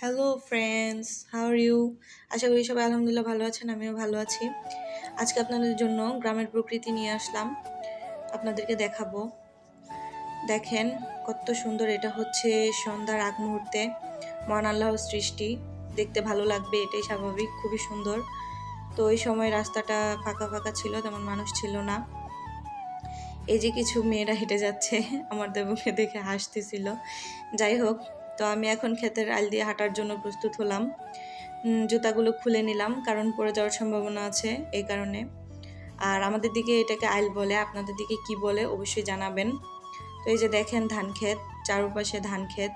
Hello friends, how are you? আশা করি সবাই আলহামদুলিল্লাহ ভালো আছেন, আমিও ভালো আছি। আজকে আপনাদের জন্য গ্রামের প্রকৃতি নিয়ে আসলাম, আপনাদেরকে দেখাবো। দেখেন কত সুন্দর, এটা হচ্ছে সন্ধ্যার আগ মুহূর্তে মহান আল্লাহর সৃষ্টি, দেখতে ভালো লাগবে এটাই স্বাভাবিক, খুবই সুন্দর। তো ওই সময় রাস্তাটা ফাঁকা ফাঁকা ছিল, তেমন মানুষ ছিল না। এই যে কিছু মেয়েরা হেঁটে যাচ্ছে, আমার দেবকে দেখে হাসতেছিল। যাই হোক, তো আমি এখন ক্ষেতের আল দিয়ে হাঁটার জন্য প্রস্তুত হলাম। জুতাগুলো খুলে নিলাম, কারণ পড়ে যাওয়ার সম্ভাবনা আছে এই কারণে। আর আমাদের দিকে এটাকে আইল বলে, আপনাদের দিকে কি বলে অবশ্যই জানাবেন। তো এই যে দেখেন ধান ক্ষেত, চারপাশে ধান ক্ষেত,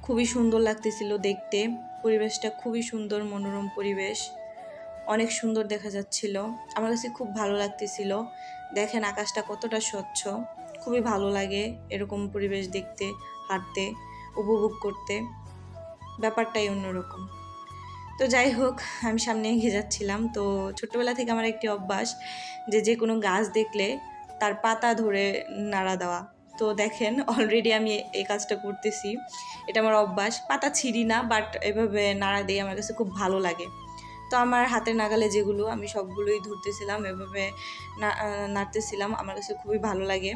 খুবই সুন্দর লাগতেছিল দেখতে। পরিবেশটা খুবই সুন্দর, মনোরম পরিবেশ, অনেক সুন্দর দেখা যাচ্ছিল, আমার কাছে খুব ভালো লাগতেছিল। দেখেন আকাশটা কতটা স্বচ্ছ, খুবই ভালো লাগে এরকম পরিবেশ দেখতে, হাঁটতে, উপভোগ করতে, ব্যাপারটাই অন্যরকম। তো যাই হোক, আমি সামনে এগিয়ে যাচ্ছিলাম। তো ছোট্টবেলা থেকে আমার একটি অভ্যাস যে কোনো গাছ দেখলে তার পাতা ধরে নাড়া দেওয়া। তো দেখেন অলরেডি আমি এই কাজটা করতেছি, এটা আমার অভ্যাস। পাতা ছিঁড়ি না, বাট এভাবে নাড়া দিয়ে আমার কাছে খুব ভালো লাগে। তো আমার হাতের নাগালে যেগুলো, আমি সবগুলোই ধরতেছিলাম, এভাবে নাড়তেছিলাম, আমার কাছে খুবই ভালো লাগে,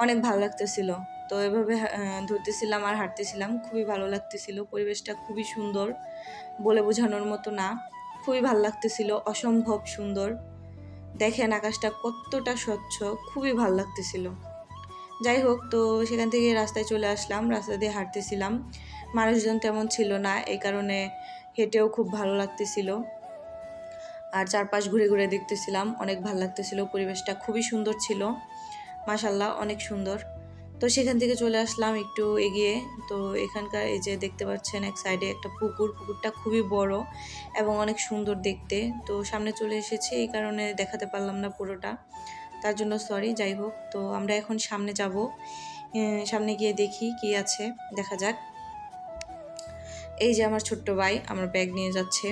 অনেক ভালো লাগতেছিল। তো এভাবে ধরতেছিলাম আর হাঁটতেছিলাম, খুবই ভালো লাগতেছিল। পরিবেশটা খুবই সুন্দর, বলে বোঝানোর মতো না, খুবই ভালো লাগতেছিল, অসম্ভব সুন্দর। দেখেন আকাশটা কতটা স্বচ্ছ, খুবই ভালো লাগতেছিল। যাই হোক, তো সেখান থেকে রাস্তায় চলে আসলাম, রাস্তা দিয়ে হাঁটতেছিলাম, মানুষজন তেমন ছিল না, এই কারণে হেঁটেও খুব ভালো লাগতেছিল। আর চারপাশ ঘুরে ঘুরে দেখতেছিলাম, অনেক ভালো লাগতেছিল, পরিবেশটা খুবই সুন্দর ছিল, মাশাল্লাহ অনেক সুন্দর। তো সেখান থেকে চলে আসলাম একটু এগিয়ে। তো এখানকার এই যে দেখতে পাচ্ছেন এক সাইডে একটা পুকুরটা খুবই বড় এবং অনেক সুন্দর দেখতে। তো সামনে চলে এসেছে, এই কারণে দেখাতে পারলাম না পুরোটা, তার জন্য সরি। যাই হোক, তো আমরা এখন সামনে যাব, সামনে গিয়ে দেখি কি আছে, দেখা যাক। এই যে আমার ছোট্ট ভাই আমার ব্যাগ নিয়ে যাচ্ছে।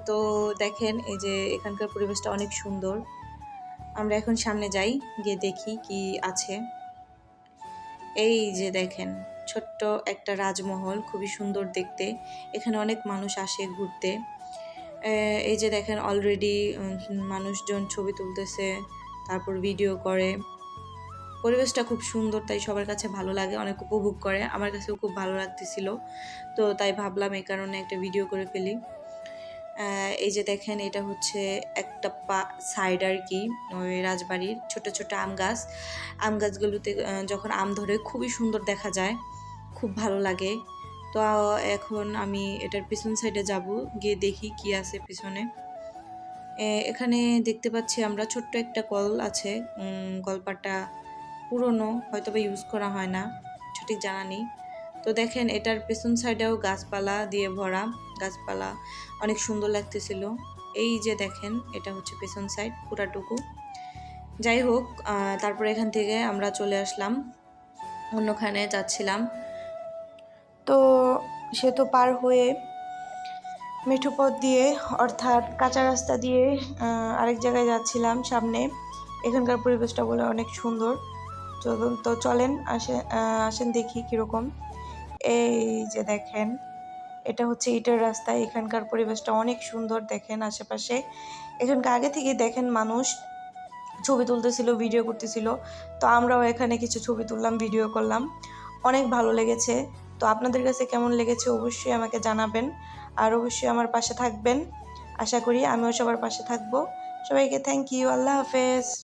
তো দেখেন এই যে এখানকার পরিবেশটা অনেক সুন্দর। আমরা এখন সামনে যাই, গিয়ে দেখি কি আছে। এই যে দেখেন ছোট্ট একটা রাজমহল, খুবই সুন্দর দেখতে, এখানে অনেক মানুষ আসে ঘুরতে। এই যে দেখেন অলরেডি মানুষজন ছবি তুলতেছে, তারপর ভিডিও করে। পরিবেশটা খুব সুন্দর, তাই সবার কাছে ভালো লাগে, অনেক উপভোগ করে, আমার কাছেও খুব ভালো লাগতেছিল। তো তাই ভাবলাম এই কারণে একটা ভিডিও করে ফেলি। এই যে দেখেন এটা হচ্ছে একটা সাইড আর কি, ওই রাজবাড়ির ছোট ছোট আম গাছগুলোতে যখন আম ধরে খুবই সুন্দর দেখা যায়, খুব ভালো লাগে। তো এখন আমি এটার পিছন সাইডে যাব, গিয়ে দেখি কি আছে পিছনে। এখানে দেখতে পাচ্ছি আমরা ছোট্ট একটা কল আছে, কলপাটা পুরনো, হয়তো বা ইউজ করা হয় না, সঠিক জানা নেই। তো দেখেন এটার পেছন সাইডেও গাছপালা দিয়ে ভরা, গাছপালা অনেক সুন্দর লাগতেছিল। এই যে দেখেন এটা হচ্ছে পেছন সাইড পুরাটুকু। যাই হোক, তারপরে এখান থেকে আমরা চলে আসলাম, অন্যখানে যাচ্ছিলাম। তো সেতু পার হয়ে মেঠো পথ দিয়ে, অর্থাৎ কাঁচা রাস্তা দিয়ে আরেক জায়গায় যাচ্ছিলাম সামনে। এখানকার পরিবেশটা বলে অনেক সুন্দর। তো চলেন আসেন দেখি কীরকম। এই যে দেখেন এটা হচ্ছে ইটের রাস্তা, এখানকার পরিবেশটা অনেক সুন্দর। দেখেন আশেপাশে, এখানকার আগে থেকে দেখেন মানুষ ছবি তুলতেছিল, ভিডিও করতেছিল। তো আমরাও এখানে কিছু ছবি তুললাম, ভিডিও করলাম, অনেক ভালো লেগেছে। তো আপনাদের কাছে কেমন লেগেছে অবশ্যই আমাকে জানাবেন, আর অবশ্যই আমার পাশে থাকবেন। আশা করি আমিও সবার পাশে থাকবো। সবাইকে থ্যাংক ইউ, আল্লাহ হাফেজ।